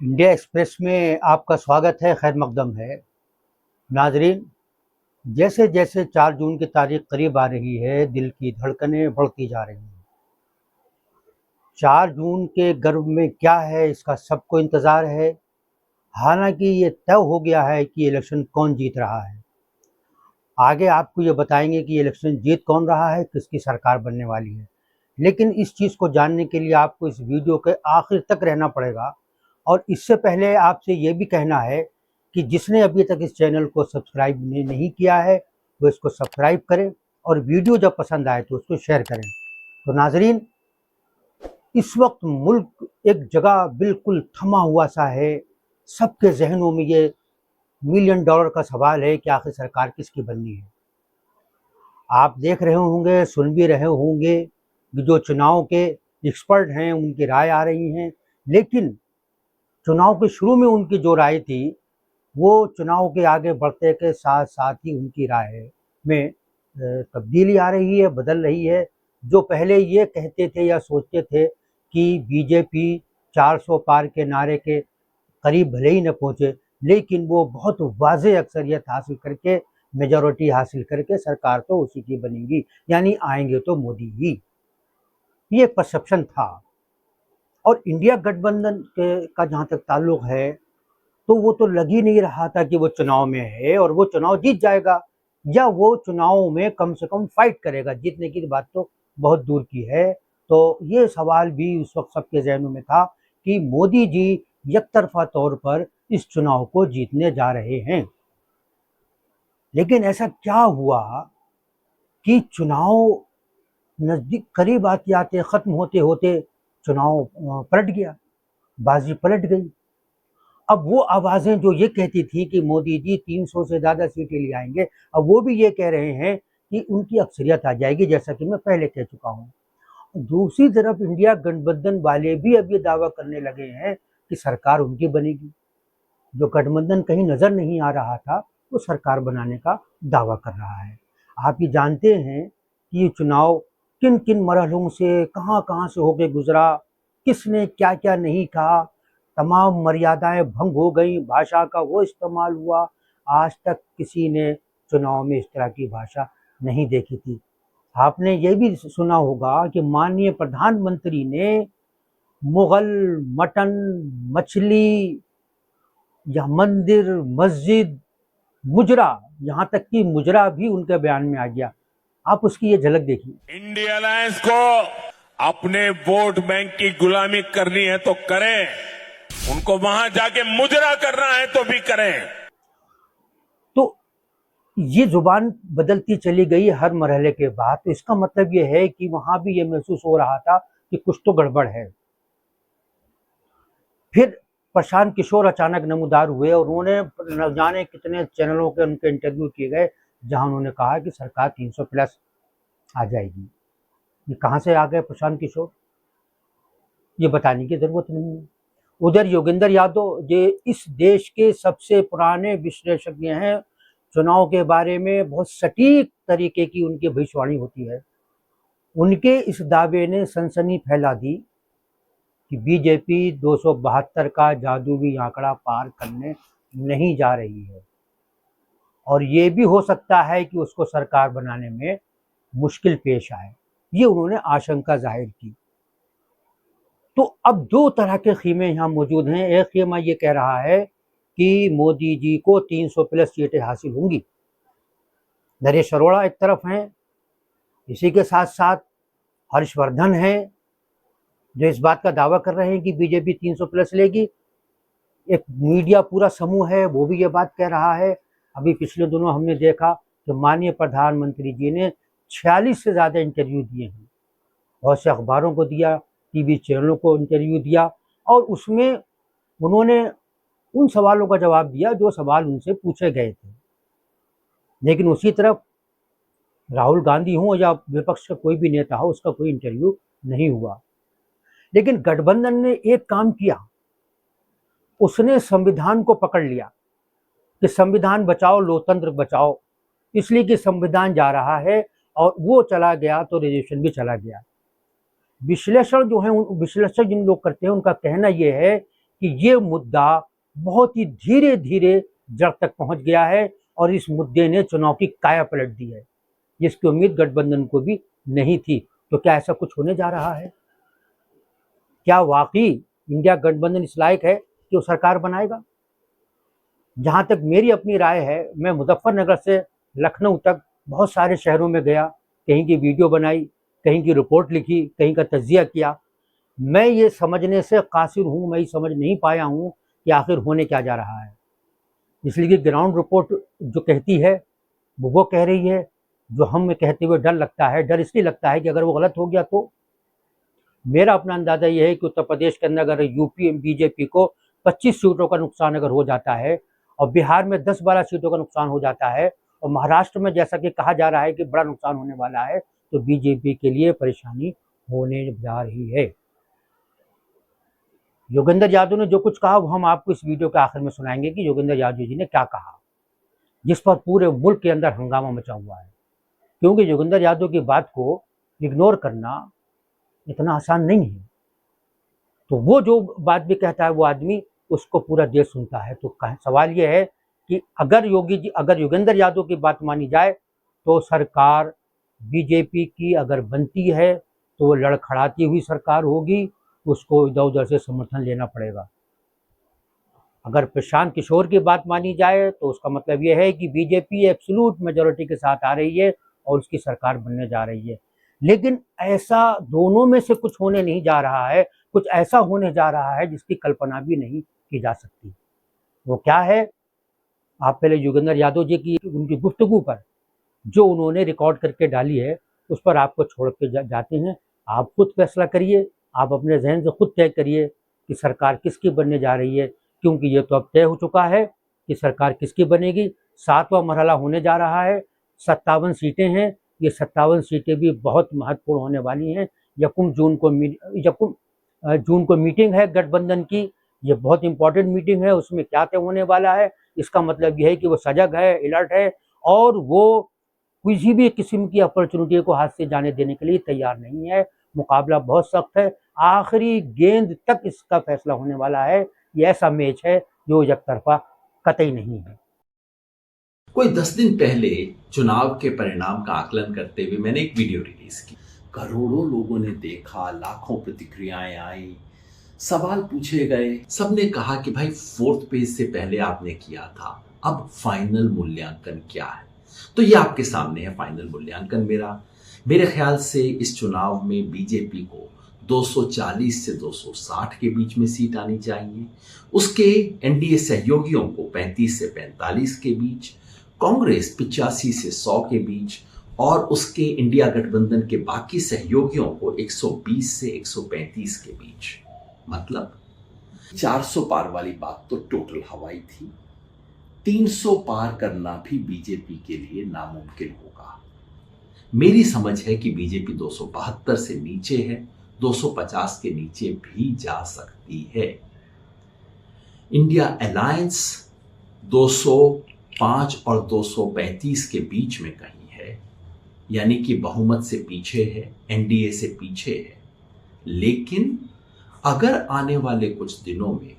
India express में आपका स्वागत है, खैर मकदम है। नाजरीन, जैसे जैसे 4 जून की तारीख करीब आ रही है, दिल की धड़कनें बढ़ती जा रही हैं। 4 जून के गर्भ में क्या है, इसका सबको इंतज़ार है। हालांकि ये तय हो गया है कि इलेक्शन कौन जीत रहा है। आगे आपको ये बताएंगे कि इलेक्शन जीत कौन रहा है, किसकी सरकार बनने वाली है। लेकिन इस चीज़ को जानने के लिए आपको इस वीडियो के आखिर तक रहना पड़ेगा। और इससे पहले आपसे ये भी कहना है कि जिसने अभी तक इस चैनल को सब्सक्राइब नहीं किया है, वो इसको सब्सक्राइब करें और वीडियो जब पसंद आए तो उसको शेयर करें। तो नाजरीन, इस वक्त मुल्क एक जगह बिल्कुल थमा हुआ सा है। सबके जहनों में ये $1 मिलियन का सवाल है कि आखिर सरकार किसकी बननी है। आप देख रहे होंगे, सुन भी रहे होंगे कि जो चुनाव के एक्सपर्ट हैं उनकी राय आ रही हैं, लेकिन चुनाव के शुरू में उनकी जो राय थी, वो चुनाव के आगे बढ़ते के साथ साथ ही उनकी राय में तब्दीली आ रही है, बदल रही है। जो पहले ये कहते थे या सोचते थे कि बीजेपी 400 पार के नारे के करीब भले ही न पहुंचे, लेकिन वो बहुत वाज़ेह अक्सरियत हासिल करके, मेजॉरिटी हासिल करके सरकार तो उसी की बनेगी, यानी आएंगे तो मोदी ही। ये परसेप्शन था। और इंडिया गठबंधन का जहाँ तक ताल्लुक है, तो वो तो लग ही नहीं रहा था कि वो चुनाव में है और वो चुनाव जीत जाएगा, या वो चुनाव में कम से कम फाइट करेगा। जीतने की बात तो बहुत दूर की है। तो ये सवाल भी उस वक्त सबके जहनों में था कि मोदी जी एकतरफा तौर पर इस चुनाव को जीतने जा रहे हैं। लेकिन ऐसा क्या हुआ कि चुनाव नजदीक करीब आते आते, खत्म होते होते चुनाव पलट गया, बाजी पलट गई। अब वो आवाज़ें जो ये कहती थी कि मोदी जी 300 से ज़्यादा सीटें ले आएंगे, अब वो भी ये कह रहे हैं कि उनकी अक्सरियत आ जाएगी, जैसा कि मैं पहले कह चुका हूँ। दूसरी तरफ इंडिया गठबंधन वाले भी अब ये दावा करने लगे हैं कि सरकार उनकी बनेगी। जो गठबंधन कहीं नज़र नहीं आ रहा था, वो सरकार बनाने का दावा कर रहा है। आप ये जानते हैं कि ये चुनाव किन किन मरहलों से, कहाँ कहाँ से होके गुजरा, किसने क्या क्या नहीं कहा, तमाम मर्यादाएं भंग हो गई, भाषा का वो इस्तेमाल हुआ। आज तक किसी ने चुनाव में इस तरह की भाषा नहीं देखी थी। आपने ये भी सुना होगा कि माननीय प्रधानमंत्री ने मुगल, मटन, मछली या मंदिर, मस्जिद, मुजरा, यहाँ तक कि मुजरा भी उनके बयान में आ गया। आप उसकी ये झलक देखिए। इंडिया अलायंस को अपने वोट बैंक की गुलामी करनी है तो करें, उनको वहां जाके मुजरा करना है तो भी करें। तो ये जुबान बदलती चली गई हर मरहले के बाद। तो इसका मतलब ये है कि वहां भी ये महसूस हो रहा था कि कुछ तो गड़बड़ है। फिर प्रशांत किशोर अचानक नमूदार हुए और उन्होंने न जाने कितने चैनलों के उनके इंटरव्यू किए गए, जहां उन्होंने कहा कि सरकार 300 प्लस आ जाएगी। ये कहाँ से आ गए प्रशांत किशोर, ये बताने की जरूरत नहीं है। उधर योगेंद्र यादव, ये इस देश के सबसे पुराने विश्लेषज्ञ हैं। चुनाव के बारे में बहुत सटीक तरीके की उनकी भविष्यवाणी होती है। उनके इस दावे ने सनसनी फैला दी कि बीजेपी 272 का जादुई आंकड़ा पार करने नहीं जा रही है, और ये भी हो सकता है कि उसको सरकार बनाने में मुश्किल पेश आए। ये उन्होंने आशंका जाहिर की। तो अब दो तरह के खीमे यहाँ मौजूद हैं। एक खीमा ये कह रहा है कि मोदी जी को 300 प्लस सीटें हासिल होंगी। नरेश अरोड़ा एक तरफ हैं, इसी के साथ साथ हर्षवर्धन हैं, जो इस बात का दावा कर रहे हैं कि बीजेपी 300 प्लस लेगी। एक मीडिया पूरा समूह है, वो भी ये बात कह रहा है। अभी पिछले दिनों हमने देखा कि माननीय प्रधानमंत्री जी ने 46 से ज़्यादा इंटरव्यू दिए हैं, बहुत से अखबारों को दिया, टीवी चैनलों को इंटरव्यू दिया, और उसमें उन्होंने उन सवालों का जवाब दिया जो सवाल उनसे पूछे गए थे। लेकिन उसी तरफ राहुल गांधी हो या विपक्ष का कोई भी नेता हो, उसका कोई इंटरव्यू नहीं हुआ। लेकिन गठबंधन ने एक काम किया, उसने संविधान को पकड़ लिया कि संविधान बचाओ, लोकतंत्र बचाओ, इसलिए कि संविधान जा रहा है, और वो चला गया तो रिजर्वेशन भी चला गया। विश्लेषण जो है, विश्लेषण जिन लोग करते हैं, उनका कहना यह है कि ये मुद्दा बहुत ही धीरे धीरे जड़ तक पहुंच गया है और इस मुद्दे ने चुनाव की काया पलट दी है, जिसकी उम्मीद गठबंधन को भी नहीं थी। तो क्या ऐसा कुछ होने जा रहा है? क्या वाकई इंडिया गठबंधन इस लायक है कि वो सरकार बनाएगा? जहां तक मेरी अपनी राय है, मैं मुजफ्फरनगर से लखनऊ तक बहुत सारे शहरों में गया, कहीं की वीडियो बनाई, कहीं की रिपोर्ट लिखी, कहीं का तज्जिया किया। मैं ये समझने से कासिर हूँ, मैं ये समझ नहीं पाया हूँ कि आखिर होने क्या जा रहा है। इसलिए कि ग्राउंड रिपोर्ट जो कहती है वो कह रही है, जो हमें कहते हुए डर लगता है। डर इसलिए लगता है कि अगर वो गलत हो गया तो मेरा अपना अंदाजा ये है कि उत्तर प्रदेश के अंदर अगर यूपी बीजेपी को 25 सीटों का नुकसान अगर हो जाता है और बिहार में 10-12 सीटों का नुकसान हो जाता है और महाराष्ट्र में जैसा कि कहा जा रहा है कि बड़ा नुकसान होने वाला है, तो बीजेपी के लिए परेशानी होने जा रही है। योगेंद्र यादव ने जो कुछ कहा वो हम आपको इस वीडियो के आखिर में सुनाएंगे कि योगेंद्र यादव जी ने क्या कहा, जिस पर पूरे मुल्क के अंदर हंगामा मचा हुआ है। क्योंकि योगेंद्र यादव की बात को इग्नोर करना इतना आसान नहीं है। तो वो जो बात भी कहता है वो आदमी, उसको पूरा देश सुनता है। तो सवाल ये है कि अगर योगेंद्र यादव की बात मानी जाए तो सरकार बीजेपी की अगर बनती है तो वो लड़खड़ाती हुई सरकार होगी, उसको इधर उधर से समर्थन लेना पड़ेगा। अगर प्रशांत किशोर की बात मानी जाए तो उसका मतलब यह है कि बीजेपी एब्सोल्यूट मेजॉरिटी के साथ आ रही है और उसकी सरकार बनने जा रही है। लेकिन ऐसा दोनों में से कुछ होने नहीं जा रहा है, कुछ ऐसा होने जा रहा है जिसकी कल्पना भी नहीं की जा सकती। वो क्या है? आप पहले योगेंद्र यादव जी की उनकी गुफ्तगू पर जो उन्होंने रिकॉर्ड करके डाली है उस पर आपको छोड़ के जाते हैं। आप खुद फैसला करिए, आप अपने जहन से खुद तय करिए कि सरकार किसकी बनने जा रही है, क्योंकि ये तो अब तय हो चुका है कि सरकार किसकी बनेगी। 7वां मरहला होने जा रहा है, 57 सीटें हैं। ये 57 सीटें भी बहुत महत्वपूर्ण होने वाली हैं। यकम जून को मीटिंग है गठबंधन की, ये बहुत इंपॉर्टेंट मीटिंग है। उसमें क्या तय होने वाला है, इसका मतलब यह है कि वो सजग है, अलर्ट है और वो किसी भी किस्म की अपॉर्चुनिटी को हाथ से जाने देने के लिए तैयार नहीं है। मुकाबला बहुत सख्त है, आखिरी गेंद तक इसका फैसला होने वाला है। ये ऐसा मैच है जो एक तरफा कतई नहीं है। कोई 10 दिन पहले चुनाव के परिणाम का आकलन करते हुए मैंने एक वीडियो रिलीज की। करोड़ों लोगों ने देखा, लाखों प्रतिक्रियाएं आई, सवाल पूछे गए। सबने कहा कि भाई 4th पेज से पहले आपने किया था, अब फाइनल मूल्यांकन क्या है? तो ये आपके सामने है फाइनल मूल्यांकन मेरे ख्याल से इस चुनाव में बीजेपी को 240 से 260 के बीच में सीट आनी चाहिए, उसके एनडीए सहयोगियों को 35 से 45 के बीच, कांग्रेस 85 से 100 के बीच और उसके इंडिया गठबंधन के बाकी सहयोगियों को 120 से 135 के बीच। मतलब 400 पार वाली बात तो टोटल हवाई थी। 300 पार करना भी बीजेपी के लिए नामुमकिन होगा। मेरी समझ है कि बीजेपी 272 से नीचे है, 250 के नीचे भी जा सकती है। इंडिया अलायंस 205 और 235 के बीच में कहीं है, यानी कि बहुमत से पीछे है, एनडीए से पीछे है। लेकिन अगर आने वाले कुछ दिनों में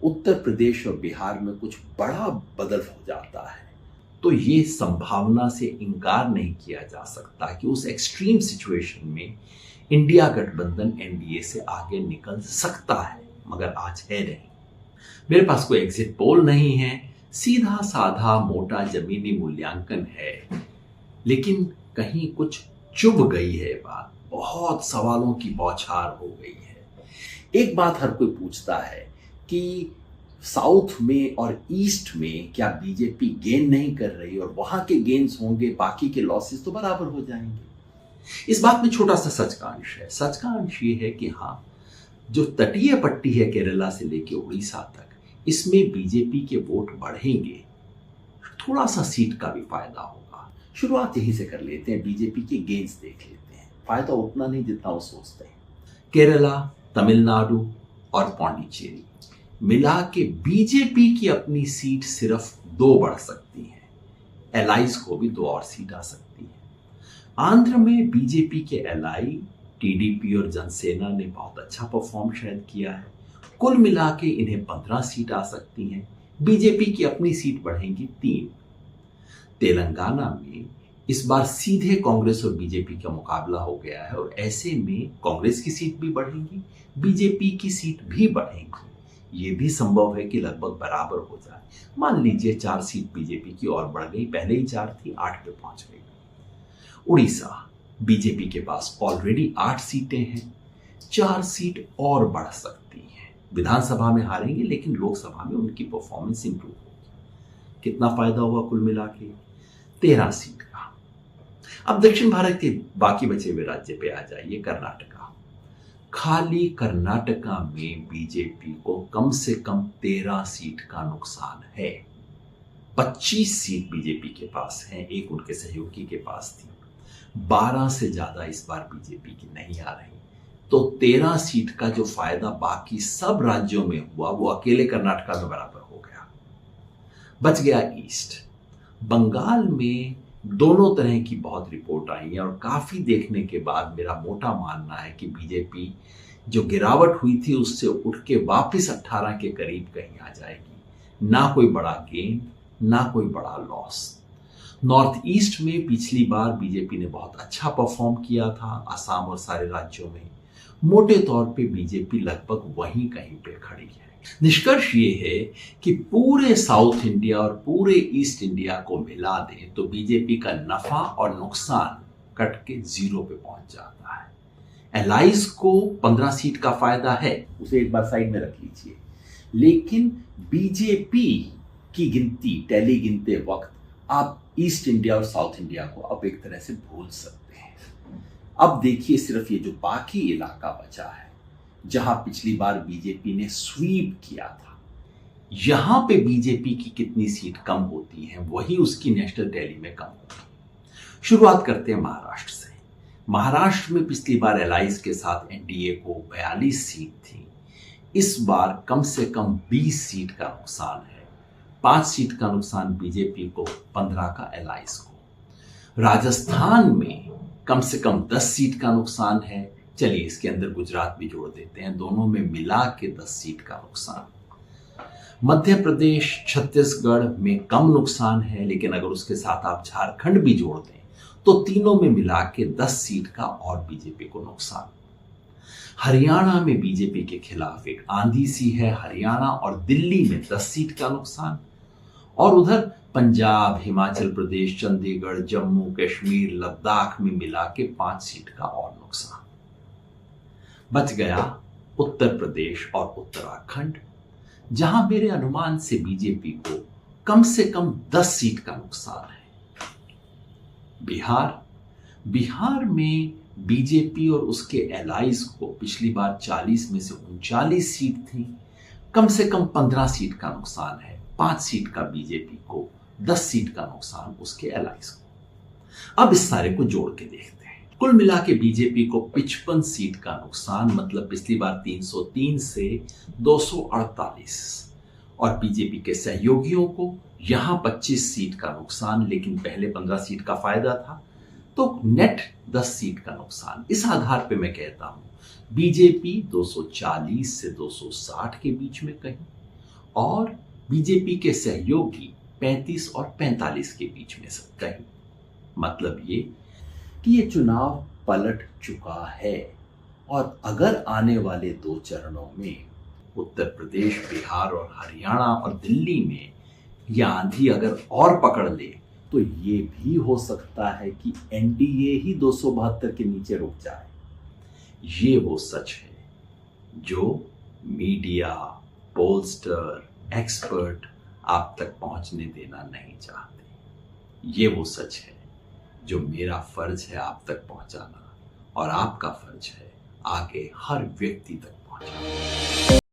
उत्तर प्रदेश और बिहार में कुछ बड़ा बदल हो जाता है तो ये संभावना से इनकार नहीं किया जा सकता कि उस एक्सट्रीम सिचुएशन में इंडिया गठबंधन एनडीए से आगे निकल सकता है, मगर आज है नहीं। मेरे पास कोई एग्जिट पोल नहीं है, सीधा साधा मोटा जमीनी मूल्यांकन है, लेकिन कहीं कुछ चुभ गई है बात, बहुत सवालों की बौछार हो गई है। एक बात हर कोई पूछता है कि साउथ में और ईस्ट में क्या बीजेपी गेन नहीं कर रही और वहां के गेन्स होंगे, बाकी के लॉसेस तो बराबर हो जाएंगे। इस बात में छोटा सा सच का अंश है। सच का अंश ये है कि हाँ, जो तटीय पट्टी है केरला से लेके उड़ीसा तक, इसमें बीजेपी के वोट बढ़ेंगे, थोड़ा सा सीट का भी फायदा होगा। शुरुआत यहीं से कर लेते हैं, बीजेपी के गेन्स देख लेते हैं। फायदा उतना नहीं जितना वो सोचते हैं। केरला, तमिलनाडु और पौंडीचेरी मिला के बीजेपी की अपनी सीट सिर्फ 2 बढ़ सकती है। एलाइज को भी 2 और सीट आ सकती है। आंध्र में बीजेपी के एलाई टीडीपी और जनसेना ने बहुत अच्छा परफॉर्म शायद किया है। कुल मिला के इन्हें 15 सीट आ सकती हैं। बीजेपी की अपनी सीट बढ़ेंगी 3। तेलंगाना में इस बार सीधे कांग्रेस और बीजेपी का मुकाबला हो गया है और ऐसे में कांग्रेस की सीट भी बढ़ेंगी, बीजेपी की सीट भी बढ़ेंगी। ये भी संभव है कि लगभग बराबर हो जाए। मान लीजिए 4 सीट बीजेपी की और बढ़ गई, पहले ही 4 थी, 8 पे पहुंच गई। उड़ीसा, बीजेपी के पास ऑलरेडी 8 सीटें हैं, 4 सीट और बढ़ सकती हैं। विधानसभा में हारेंगे लेकिन लोकसभा में उनकी परफॉर्मेंस इंप्रूव होगी। कितना फायदा हुआ कुल मिला के? 13 सीट का। अब दक्षिण भारत के बाकी बचे हुए राज्य पे आ जाइए। कर्नाटका, खाली कर्नाटका में बीजेपी को कम से कम 13 सीट का नुकसान है। 25 सीट बीजेपी के पास है, एक उनके सहयोगी के पास थी। 12 से ज्यादा इस बार बीजेपी की नहीं आ रही, तो 13 सीट का जो फायदा बाकी सब राज्यों में हुआ वो अकेले कर्नाटका में बराबर हो गया। बच गया ईस्ट। बंगाल में दोनों तरह की बहुत रिपोर्ट आई है और काफी देखने के बाद मेरा मोटा मानना है कि बीजेपी जो गिरावट हुई थी उससे उठ के वापस 18 के करीब कहीं आ जाएगी। ना कोई बड़ा गेन, ना कोई बड़ा लॉस। नॉर्थ ईस्ट में पिछली बार बीजेपी ने बहुत अच्छा परफॉर्म किया था, असम और सारे राज्यों में। मोटे तौर पे बीजेपी लगभग वहीं कहीं पे खड़ी है। निष्कर्ष ये है कि पूरे साउथ इंडिया और पूरे ईस्ट इंडिया को मिला दें तो बीजेपी का नफा और नुकसान कट के 0 पे पहुंच जाता है। एलाइज को 15 सीट का फायदा है, उसे एक बार साइड में रख लीजिए, लेकिन बीजेपी की गिनती टैली गिनते वक्त आप ईस्ट इंडिया और साउथ इंडिया को अब एक तरह से भूल सकते हैं। अब देखिए सिर्फ ये जो बाकी इलाका बचा है जहां पिछली बार बीजेपी ने स्वीप किया था, यहां पे बीजेपी की कितनी सीट कम होती है वही उसकी नेशनल टैली में कम होगी। शुरुआत करते हैं महाराष्ट्र से। महाराष्ट्र में पिछली बार एलाइज के साथ एनडीए को 42 सीट थी, इस बार कम से कम 20 सीट का नुकसान है। 5 सीट का नुकसान बीजेपी को, 15 का एलाइज को। राजस्थान में कम से कम 10 सीट का नुकसान है। चलिए इसके अंदर गुजरात भी जोड़ देते हैं, दोनों में मिला के 10 सीट का नुकसान। मध्य प्रदेश, छत्तीसगढ़ में कम नुकसान है, लेकिन अगर उसके साथ आप झारखंड भी जोड़ दें तो तीनों में मिला के 10 सीट का और बीजेपी को नुकसान। हरियाणा में बीजेपी के खिलाफ एक आंधी सी है, हरियाणा और दिल्ली में 10 सीट का नुकसान। और उधर पंजाब, हिमाचल प्रदेश, चंडीगढ़, जम्मू कश्मीर, लद्दाख में मिला के 5 सीट का और नुकसान। बच गया उत्तर प्रदेश और उत्तराखंड, जहां मेरे अनुमान से बीजेपी को कम से कम 10 सीट का नुकसान है। बिहार में बीजेपी और उसके एलाइज को पिछली बार 40 में से 39 सीट थी, कम से कम 15 सीट का नुकसान है। 5 सीट का बीजेपी को, 10 सीट का नुकसान उसके एलाइज को। अब इस सारे को जोड़ के देखते हैं। कुल मिला के बीजेपी को 55 सीट का नुकसान, मतलब पिछली बार 303 से 248, और बीजेपी के सहयोगियों को यहां 25 सीट का नुकसान, लेकिन पहले 15 सीट का फायदा था, तो नेट 10 सीट का नुकसान। इस आधार पे मैं कहता हूं बीजेपी 240 से 260 के बीच में कहीं, और बीजेपी के सहयोगी 35 और 45 के बीच में कहीं। मतलब ये कि ये चुनाव पलट चुका है, और अगर आने वाले 2 चरणों में उत्तर प्रदेश, बिहार और हरियाणा और दिल्ली में यह आंधी अगर और पकड़ ले तो ये भी हो सकता है कि एनडीए ही 272 के नीचे रुक जाए। ये वो सच है जो मीडिया, पोलस्टर, एक्सपर्ट आप तक पहुंचने देना नहीं चाहते। ये वो सच है जो मेरा फर्ज है आप तक पहुंचाना, और आपका फर्ज है आगे हर व्यक्ति तक पहुंचाना।